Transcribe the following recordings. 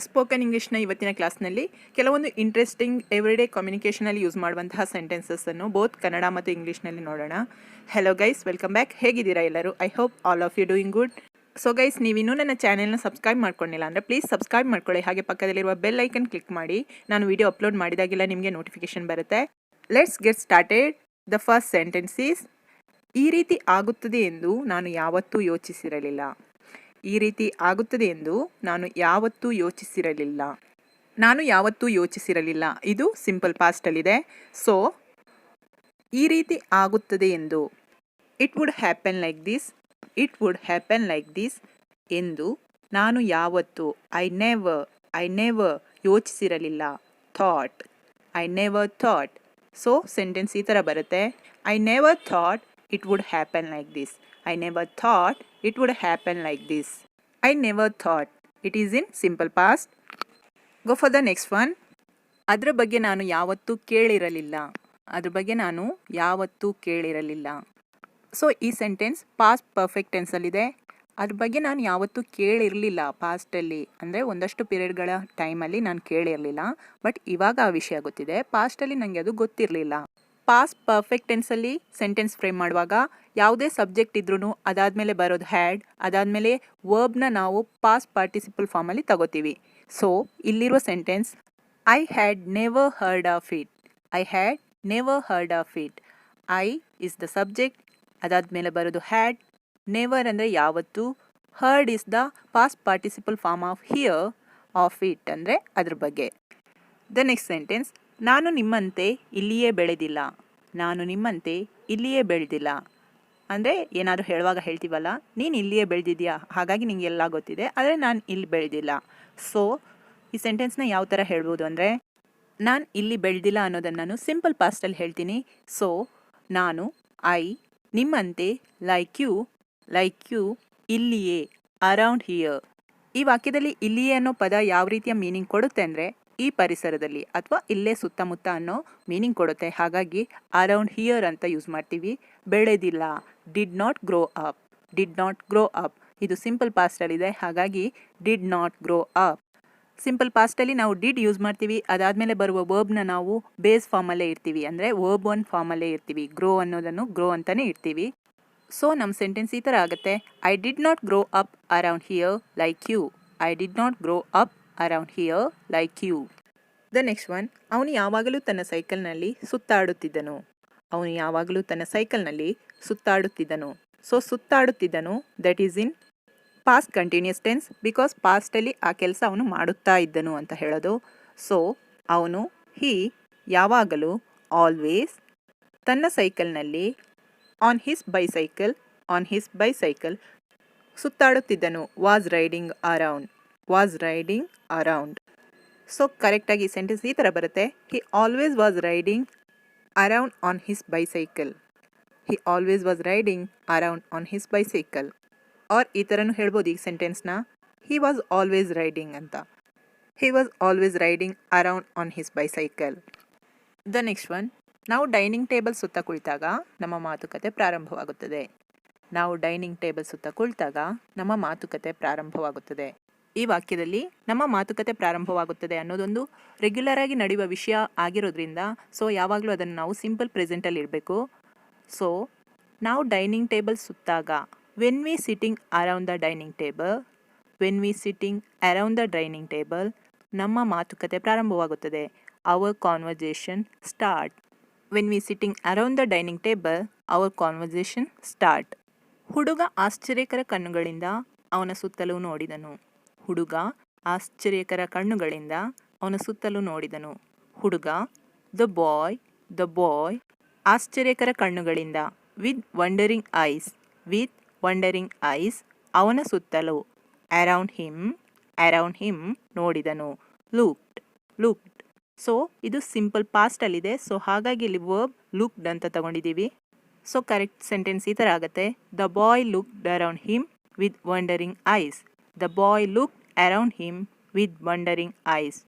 Spoken ಇಂಗ್ಲೀಷ್ನ ಇವತ್ತಿನ ಕ್ಲಾಸ್ನಲ್ಲಿ ಕೆಲವೊಂದು ಇಂಟ್ರೆಸ್ಟಿಂಗ್ ಎವ್ರಿಡೇ ಕಮ್ಯುನಿಕೇಷನಲ್ಲಿ ಯೂಸ್ ಮಾಡುವಂತಹ ಸೆಂಟೆನ್ಸಸ್ಸನ್ನು ಬೋತ್ ಕನ್ನಡ ಮತ್ತು ಇಂಗ್ಲೀಷ್ನಲ್ಲಿ ನೋಡೋಣ. Hello guys, welcome back. ಹೇಗಿದ್ದೀರಾ ಎಲ್ಲರೂ? I hope all of you doing good. So guys, ನೀವಿನ್ನೂ ನನ್ನ ಚಾನೆಲ್ನ ಸಬ್ಸ್ಕ್ರೈಬ್ ಮಾಡ್ಕೊಂಡಿಲ್ಲ ಅಂದರೆ ಪ್ಲೀಸ್ ಸಬ್ಸ್ಕ್ರೈಬ್ ಮಾಡ್ಕೊಳ್ಳಿ. ಹಾಗೆ ಪಕ್ಕದಲ್ಲಿರುವ ಬೆಲ್ ಐಕನ್ ಕ್ಲಿಕ್ ಮಾಡಿ. ನಾನು ವಿಡಿಯೋ ಅಪ್ಲೋಡ್ ಮಾಡಿದಾಗೆಲ್ಲ ನಿಮಗೆ ನೋಟಿಫಿಕೇಶನ್ ಬರುತ್ತೆ. Let's get started. The first sentence is, ಈ ರೀತಿ ಆಗುತ್ತದೆ ಎಂದು ನಾನು ಯಾವತ್ತೂ ಯೋಚಿಸಿರಲಿಲ್ಲ. ಈ ರೀತಿ ಆಗುತ್ತದೆ ಎಂದು ನಾನು ಯಾವತ್ತೂ ಯೋಚಿಸಿರಲಿಲ್ಲ. ನಾನು ಯಾವತ್ತೂ ಯೋಚಿಸಿರಲಿಲ್ಲ ಇದು ಸಿಂಪಲ್ ಪಾಸ್ಟಲ್ಲಿದೆ. ಸೊ ಈ ರೀತಿ ಆಗುತ್ತದೆ ಎಂದು, it would happen like this. It would happen like this ಎಂದು ನಾನು ಯಾವತ್ತೂ, ಐ ನೆವರ್ ಯೋಚಿಸಿರಲಿಲ್ಲ. Thought, I never thought. So sentence ಈ ಥರ ಬರುತ್ತೆ. I never thought it would happen like this. I never thought it would happen like this. I never thought. It is in simple past. Go for the next one. ಅದರ ಬಗ್ಗೆ ನಾನು ಯಾವತ್ತೂ ಕೇಳಿರಲಿಲ್ಲ. ಅದ್ರ ಬಗ್ಗೆ ನಾನು ಯಾವತ್ತೂ ಕೇಳಿರಲಿಲ್ಲ. ಸೊ ಈ ಸೆಂಟೆನ್ಸ್ ಪಾಸ್ಟ್ ಪರ್ಫೆಕ್ಟ್ ಟೆನ್ಸಲ್ಲಿದೆ. ಅದ್ರ ಬಗ್ಗೆ ನಾನು ಯಾವತ್ತೂ ಕೇಳಿರಲಿಲ್ಲ ಪಾಸ್ಟಲ್ಲಿ, ಅಂದರೆ ಒಂದಷ್ಟು ಪೀರಿಯಡ್ಗಳ ಟೈಮಲ್ಲಿ ನಾನು ಕೇಳಿರಲಿಲ್ಲ. ಬಟ್ ಇವಾಗ ಆ ವಿಷಯ ಗೊತ್ತಿದೆ. ಪಾಸ್ಟಲ್ಲಿ ನನಗೆ ಅದು ಗೊತ್ತಿರಲಿಲ್ಲ. ಪಾಸ್ಟ್ ಪರ್ಫೆಕ್ಟ್ ಟೆನ್ಸಲ್ಲಿ ಸೆಂಟೆನ್ಸ್ ಫ್ರೇಮ್ ಮಾಡುವಾಗ ಯಾವುದೇ ಸಬ್ಜೆಕ್ಟ್ ಇದ್ರೂ ಅದಾದಮೇಲೆ ಬರೋದು ಹ್ಯಾಡ್, ಅದಾದಮೇಲೆ ವರ್ಬ್ನ ನಾವು ಪಾಸ್ಟ್ ಪಾರ್ಟಿಸಿಪಲ್ ಫಾರ್ಮಲ್ಲಿ ತಗೋತೀವಿ. ಸೊ ಇಲ್ಲಿರುವ sentence, I had never heard of it. I had never heard of it. I is the subject, ಅದಾದಮೇಲೆ ಬರೋದು ಹ್ಯಾಡ್. ನೆವರ್ ಅಂದರೆ ಯಾವತ್ತು. Heard is the past participle form of hear. Of it ಅಂದರೆ ಅದ್ರ ಬಗ್ಗೆ. ದ ನೆಕ್ಸ್ಟ್ ಸೆಂಟೆನ್ಸ್, ನಾನು ನಿಮ್ಮಂತೆ ಇಲ್ಲಿಯೇ ಬೆಳೆದಿಲ್ಲ. ನಾನು ನಿಮ್ಮಂತೆ ಇಲ್ಲಿಯೇ ಬೆಳೆದಿಲ್ಲ ಅಂದರೆ ಏನಾದರೂ ಹೇಳುವಾಗ ಹೇಳ್ತೀವಲ್ಲ, ನೀನು ಇಲ್ಲಿಯೇ ಬೆಳೆದಿದ್ಯಾ, ಹಾಗಾಗಿ ನಿಂಗೆ ಎಲ್ಲ ಗೊತ್ತಿದೆ, ಆದರೆ ನಾನು ಇಲ್ಲಿ ಬೆಳೆದಿಲ್ಲ. ಸೊ ಈ ಸೆಂಟೆನ್ಸ್ನ ಯಾವ ಥರ ಹೇಳ್ಬೋದು ಅಂದರೆ, ನಾನು ಇಲ್ಲಿ ಬೆಳೆದಿಲ್ಲ ಅನ್ನೋದನ್ನು ನಾನು ಸಿಂಪಲ್ ಪಾಸ್ಟಲ್ಲಿ ಹೇಳ್ತೀನಿ. ಸೊ ನಾನು, ಐ, ನಿಮ್ಮಂತೆ, ಲೈಕ್ ಯು, ಇಲ್ಲಿಯೇ, ಅರೌಂಡ್ ಹಿಯರ್. ಈ ವಾಕ್ಯದಲ್ಲಿ ಇಲ್ಲಿಯೇ ಅನ್ನೋ ಪದ ಯಾವ ರೀತಿಯ ಮೀನಿಂಗ್ ಕೊಡುತ್ತೆ ಅಂದರೆ, ಈ ಪರಿಸರದಲ್ಲಿ ಅಥವಾ ಇಲ್ಲೇ ಸುತ್ತಮುತ್ತ ಅನ್ನೋ ಮೀನಿಂಗ್ ಕೊಡುತ್ತೆ. ಹಾಗಾಗಿ ಅರೌಂಡ್ ಹಿಯರ್ ಅಂತ ಯೂಸ್ ಮಾಡ್ತೀವಿ. ಬೆಳೆದಿಲ್ಲ, did not grow up. Did not grow up ಇದು ಸಿಂಪಲ್ ಪಾಸ್ಟಲ್ಲಿದೆ. ಹಾಗಾಗಿ did not grow up. Simple ಪಾಸ್ಟಲ್ಲಿ ನಾವು ಡಿಡ್ ಯೂಸ್ ಮಾಡ್ತೀವಿ. ಅದಾದಮೇಲೆ ಬರುವ ವರ್ಬ್ನ ನಾವು ಬೇಸ್ ಫಾರ್ಮಲ್ಲೇ ಇರ್ತೀವಿ, ಅಂದರೆ ವರ್ಬ್ ಒನ್ ಫಾರ್ಮಲ್ಲೇ ಇರ್ತೀವಿ. ಗ್ರೋ ಅನ್ನೋದನ್ನು ಗ್ರೋ ಅಂತಲೇ ಇರ್ತೀವಿ. ಸೊ ನಮ್ಮ ಸೆಂಟೆನ್ಸ್ ಈ ಥರ ಆಗುತ್ತೆ. I did not grow up around here like you. I did not grow up around here like you. The next one, ಅವನು ಯಾವಾಗಲೂ ತನ್ನ ಸೈಕಲ್ನಲ್ಲಿ ಸುತ್ತಾಡುತ್ತಿದ್ದನು. ಅವನು ಯಾವಾಗಲೂ ತನ್ನ ಸೈಕಲ್ನಲ್ಲಿ ಸುತ್ತಾಡುತ್ತಿದ್ದನು. ಸೊ ಸುತ್ತಾಡುತ್ತಿದ್ದನು that is in past continuous tense, because ಪಾಸ್ಟಲ್ಲಿ ಆ ಕೆಲಸ ಅವನು ಮಾಡುತ್ತಾ ಇದ್ದನು ಅಂತ ಹೇಳೋದು. ಸೊ ಅವನು, ಹಿ, ಯಾವಾಗಲೂ, ಆಲ್ವೇಸ್, ತನ್ನ ಸೈಕಲ್ನಲ್ಲಿ, ಆನ್ ಹಿಸ್ ಬೈಸೈಕಲ್ ಸುತ್ತಾಡುತ್ತಿದ್ದನು. Was riding around. ಸೊ ಕರೆಕ್ಟಾಗಿ ಸೆಂಟೆನ್ಸ್ ಈ ಥರ ಬರುತ್ತೆ. He always was riding around on his bicycle. He always was riding around on his bicycle. Or ಈ ಥರನೂ ಹೇಳ್ಬೋದು ಈ ಸೆಂಟೆನ್ಸ್ನ, ಹಿ ವಾಸ್ ಆಲ್ವೇಸ್ ರೈಡಿಂಗ್ ಅಂತ. He was always riding around on his bicycle. The next one, ನಾವು dining table ಸುತ್ತ ಕುಳಿತಾಗ ನಮ್ಮ ಮಾತುಕತೆ ಪ್ರಾರಂಭವಾಗುತ್ತದೆ. ನಾವು ಡೈನಿಂಗ್ ಟೇಬಲ್ ಸುತ್ತ ಕುಳಿತಾಗ ನಮ್ಮ ಮಾತುಕತೆ ಪ್ರಾರಂಭವಾಗುತ್ತದೆ. ಈ ವಾಕ್ಯದಲ್ಲಿ ನಮ್ಮ ಮಾತುಕತೆ ಪ್ರಾರಂಭವಾಗುತ್ತದೆ ಅನ್ನೋದೊಂದು ರೆಗ್ಯುಲರ್ ಆಗಿ ನಡೆಯುವ ವಿಷಯ ಆಗಿರೋದ್ರಿಂದ ಸೊ ಯಾವಾಗಲೂ ಅದನ್ನು ನಾವು ಸಿಂಪಲ್ ಪ್ರೆಸೆಂಟಲ್ಲಿ ಇರಬೇಕು. ಸೊ ನಾವು ಡೈನಿಂಗ್ ಟೇಬಲ್ ಸುತ್ತಾಗ, when we sitting around the dining table ನಮ್ಮ ಮಾತುಕತೆ ಪ್ರಾರಂಭವಾಗುತ್ತದೆ. Our conversation start. When we sitting around the dining table our conversation start. ಹುಡುಗ ಆಶ್ಚರ್ಯಕರ ಕಣ್ಣುಗಳಿಂದ ಅವನ ಸುತ್ತಲೂ ನೋಡಿದನು. ಹುಡುಗ ಆಶ್ಚರ್ಯಕರ ಕಣ್ಣುಗಳಿಂದ ಅವನ ಸುತ್ತಲೂ ನೋಡಿದನು. ಹುಡುಗ, ದ ಬಾಯ್ ಆಶ್ಚರ್ಯಕರ ಕಣ್ಣುಗಳಿಂದ, ವಿತ್ ವಂಡರಿಂಗ್ ಐಸ್ ಅವನ ಸುತ್ತಲೂ, ಅರೌಂಡ್ ಹಿಮ್ ನೋಡಿದನು. ಲುಕ್ಡ್. ಸೊ ಇದು ಸಿಂಪಲ್ ಪಾಸ್ಟಲ್ಲಿದೆ. ಸೊ ಹಾಗಾಗಿ ಇಲ್ಲಿ ವರ್ಬ್ ಲುಕ್ಡ್ ಅಂತ ತಗೊಂಡಿದ್ದೀವಿ. ಸೊ ಕರೆಕ್ಟ್ ಸೆಂಟೆನ್ಸ್ ಈ ಥರ ಆಗುತ್ತೆ. The boy looked around him with wandering ice. The boy looked around him with wandering ice.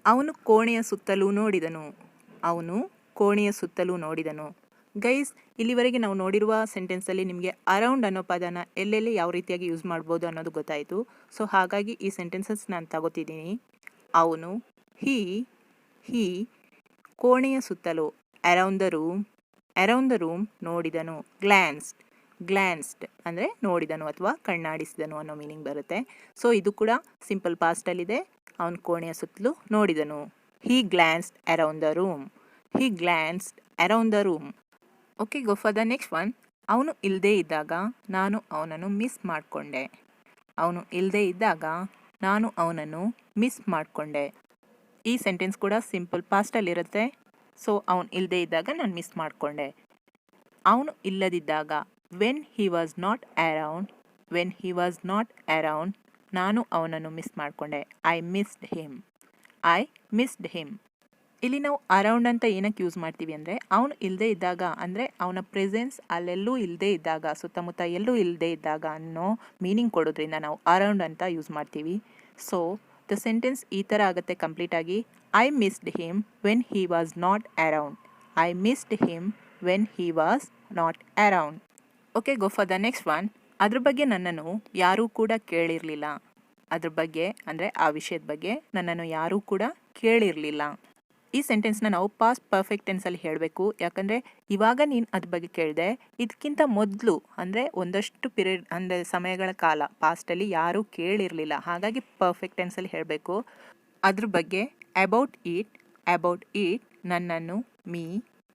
ಅವನು ಕೋಣೆಯ ಸುತ್ತಲೂ ನೋಡಿದನು. ಗೈಸ್, ಇಲ್ಲಿವರೆಗೆ ನಾವು ನೋಡಿರುವ ಸೆಂಟೆನ್ಸಲ್ಲಿ ನಿಮಗೆ ಅರೌಂಡ್ ಅನ್ನೋ ಪದನ ಎಲ್ಲೆಲ್ಲಿ ಯಾವ ರೀತಿಯಾಗಿ ಯೂಸ್ ಮಾಡ್ಬೋದು ಅನ್ನೋದು ಗೊತ್ತಾಯಿತು. ಸೊ ಹಾಗಾಗಿ ಈ ಸೆಂಟೆನ್ಸಸ್ ನಾನು ತಗೋತಿದ್ದೀನಿ. ಅವನು, ಹೀ ಕೋಣೆಯ ಸುತ್ತಲೂ, ಅರೌಂಡ್ ದ ರೂಮ್ ನೋಡಿದನು. ಗ್ಲ್ಯಾನ್ಸ್ಡ್ ಅಂದರೆ ನೋಡಿದನು ಅಥವಾ ಕಣ್ಣಾಡಿಸಿದನು ಅನ್ನೋ ಮೀನಿಂಗ್ ಬರುತ್ತೆ. ಸೊ ಇದು ಕೂಡ ಸಿಂಪಲ್ ಪಾಸ್ಟಲ್ಲಿದೆ. ಅವನು ಕೋಣೆಯ ಸುತ್ತಲೂ ನೋಡಿದನು. He glanced around the room. Okay, go for the next one. ಅವನು ಇಲ್ಲದೇ ಇದ್ದಾಗ ನಾನು ಅವನನ್ನು ಮಿಸ್ ಮಾಡಿಕೊಂಡೆ. ಈ ಸೆಂಟೆನ್ಸ್ ಕೂಡ ಸಿಂಪಲ್ ಪಾಸ್ಟಲ್ಲಿರುತ್ತೆ. ಸೊ ಅವನು ಇಲ್ಲದೇ ಇದ್ದಾಗ ನಾನು ಮಿಸ್ ಮಾಡಿಕೊಂಡೆ. ಅವನು ಇಲ್ಲದಿದ್ದಾಗ when he was not around ನಾನು ಅವನನ್ನು ಮಿಸ್ ಮಾಡಿಕೊಂಡೆ. I missed him. ಇಲ್ಲಿ ನಾವು ಅರೌಂಡ್ ಅಂತ ಏನಕ್ಕೆ ಯೂಸ್ ಮಾಡ್ತೀವಿ ಅಂದರೆ ಅವನು ಇಲ್ಲದೇ ಇದ್ದಾಗ, ಅಂದರೆ ಅವನ ಪ್ರೆಸೆನ್ಸ್ ಅಲ್ಲೆಲ್ಲೂ ಇಲ್ಲದೇ ಇದ್ದಾಗ, ಸುತ್ತಮುತ್ತ ಎಲ್ಲೂ ಇಲ್ಲದೇ ಇದ್ದಾಗ ಅನ್ನೋ ಮೀನಿಂಗ್ ಕೊಡೋದ್ರಿಂದ ನಾವು ಅರೌಂಡ್ ಅಂತ ಯೂಸ್ ಮಾಡ್ತೀವಿ. ಸೊ ದ ಸೆಂಟೆನ್ಸ್ ಈ ಥರ ಆಗುತ್ತೆ ಕಂಪ್ಲೀಟಾಗಿ. I missed him when he was not around. Okay, go for the next one. ಅದ್ರ ಬಗ್ಗೆ ನನ್ನನ್ನು ಯಾರೂ ಕೂಡ ಕೇಳಿರಲಿಲ್ಲ. ಅದ್ರ ಬಗ್ಗೆ ಅಂದರೆ ಆ ವಿಷಯದ ಬಗ್ಗೆ ನನ್ನನ್ನು ಯಾರೂ ಕೂಡ ಕೇಳಿರಲಿಲ್ಲ. ಈ ಸೆಂಟೆನ್ಸ್ನ ನಾವು ಪಾಸ್ಟ್ ಪರ್ಫೆಕ್ಟ್ ಟೆನ್ಸಲ್ಲಿ ಹೇಳಬೇಕು. ಯಾಕಂದರೆ ಇವಾಗ ನೀನು ಅದ್ರ ಬಗ್ಗೆ ಕೇಳಿದೆ, ಇದಕ್ಕಿಂತ ಮೊದಲು ಅಂದರೆ ಒಂದಷ್ಟು ಪೀರಿಯಡ್ ಅಂದರೆ ಸಮಯಗಳ ಕಾಲ ಪಾಸ್ಟಲ್ಲಿ ಯಾರೂ ಕೇಳಿರಲಿಲ್ಲ. ಹಾಗಾಗಿ ಪರ್ಫೆಕ್ಟ್ ಟೆನ್ಸಲ್ಲಿ ಹೇಳಬೇಕು. ಅದ್ರ ಬಗ್ಗೆ ಅಬೌಟ್ ಇಟ್ ನನ್ನನ್ನು, ಮೀ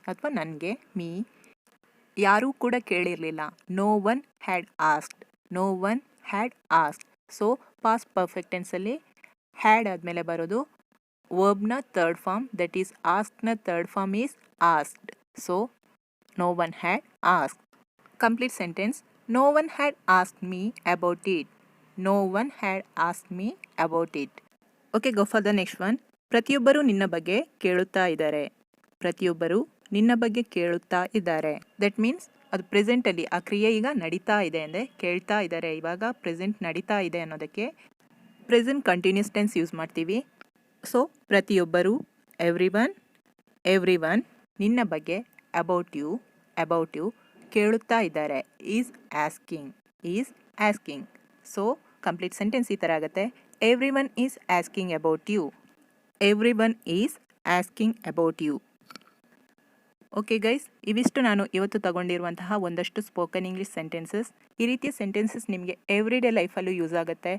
ಅಥವಾ ನನಗೆ, ಮೀ ಯಾರೂ ಕೂಡ ಕೇಳಿರಲಿಲ್ಲ. No one had asked. So past perfect ಟೆನ್ಸಲ್ಲಿ ಹ್ಯಾಡ್ ಆದಮೇಲೆ ಬರೋದು ವರ್ಬ್ನ ಥರ್ಡ್ ಫಾರ್ಮ್, ದಟ್ ಈಸ್ ಆಸ್ಕ್ನ third form is asked. So no one had asked. Complete sentence. No one had asked me about it. Okay, go for the next one. ಪ್ರತಿಯೊಬ್ಬರೂ ನಿನ್ನ ಬಗ್ಗೆ ಕೇಳುತ್ತಾ ಇದ್ದಾರೆ. ದಟ್ ಮೀನ್ಸ್ ಅದು ಪ್ರೆಸೆಂಟಲ್ಲಿ ಆ ಕ್ರಿಯೆ ಈಗ ನಡೀತಾ ಇದೆ ಅಂದರೆ ಕೇಳ್ತಾ ಇದ್ದಾರೆ. ಇವಾಗ ಪ್ರೆಸೆಂಟ್ ನಡೀತಾ ಇದೆ ಅನ್ನೋದಕ್ಕೆ ಪ್ರೆಸೆಂಟ್ ಕಂಟಿನ್ಯೂಸ್ ಟೆನ್ಸ್ ಯೂಸ್ ಮಾಡ್ತೀವಿ. ಸೊ ಪ್ರತಿಯೊಬ್ಬರು, ಎವ್ರಿ ಒನ್, ನಿನ್ನ ಬಗ್ಗೆ ಅಬೌಟ್ ಯು ಕೇಳುತ್ತಾ ಇದ್ದಾರೆ. Is asking. So complete sentence ಈ ಥರ ಆಗುತ್ತೆ. Every one is asking about you. Okay guys, ಇವಿಷ್ಟು ನಾನು ಇವತ್ತು ತಗೊಂಡಿರುವಂತಹ ಒಂದಷ್ಟು ಸ್ಪೋಕನ್ ಇಂಗ್ಲೀಷ್ ಸೆಂಟೆನ್ಸಸ್. ಈ ರೀತಿಯ ಸೆಂಟೆನ್ಸಸ್ ನಿಮಗೆ ಎವ್ರಿಡೇ ಲೈಫಲ್ಲೂ ಯೂಸ್ ಆಗುತ್ತೆ.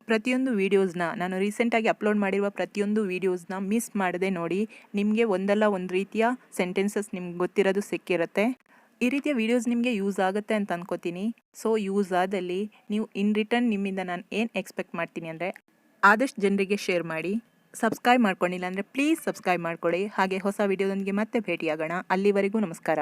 ಪ್ರತಿಯೊಂದು ವೀಡಿಯೋಸ್ನ ನಾನು ರೀಸೆಂಟಾಗಿ ಅಪ್ಲೋಡ್ ಮಾಡಿರುವ ಪ್ರತಿಯೊಂದು ವೀಡಿಯೋಸ್ನ ಮಿಸ್ ಮಾಡದೆ ನೋಡಿ. ನಿಮಗೆ ಒಂದಲ್ಲ ಒಂದು ರೀತಿಯ ಸೆಂಟೆನ್ಸಸ್ ನಿಮ್ಗೆ ಗೊತ್ತಿರೋದು ಸಿಕ್ಕಿರುತ್ತೆ. ಈ ರೀತಿಯ ವೀಡಿಯೋಸ್ ನಿಮಗೆ ಯೂಸ್ ಆಗುತ್ತೆ ಅಂತ ಅನ್ಕೋತೀನಿ. ಸೊ ಯೂಸ್ ಆದಲ್ಲಿ ನೀವು ಇನ್ ರಿಟರ್ನ್ ನಿಮ್ಮಿಂದ ನಾನು ಏನು ಎಕ್ಸ್ಪೆಕ್ಟ್ ಮಾಡ್ತೀನಿ ಅಂದರೆ ಆದಷ್ಟು ಜನರಿಗೆ ಶೇರ್ ಮಾಡಿ. ಸಬ್ಸ್ಕ್ರೈಬ್ ಮಾಡ್ಕೊಂಡಿಲ್ಲ ಅಂದರೆ ಪ್ಲೀಸ್ ಸಬ್ಸ್ಕ್ರೈಬ್ ಮಾಡ್ಕೊಳ್ಳಿ. ಹಾಗೆ ಹೊಸ ವೀಡಿಯೋದೊಂದಿಗೆ ಮತ್ತೆ ಭೇಟಿಯಾಗೋಣ. ಅಲ್ಲಿವರೆಗೂ ನಮಸ್ಕಾರ.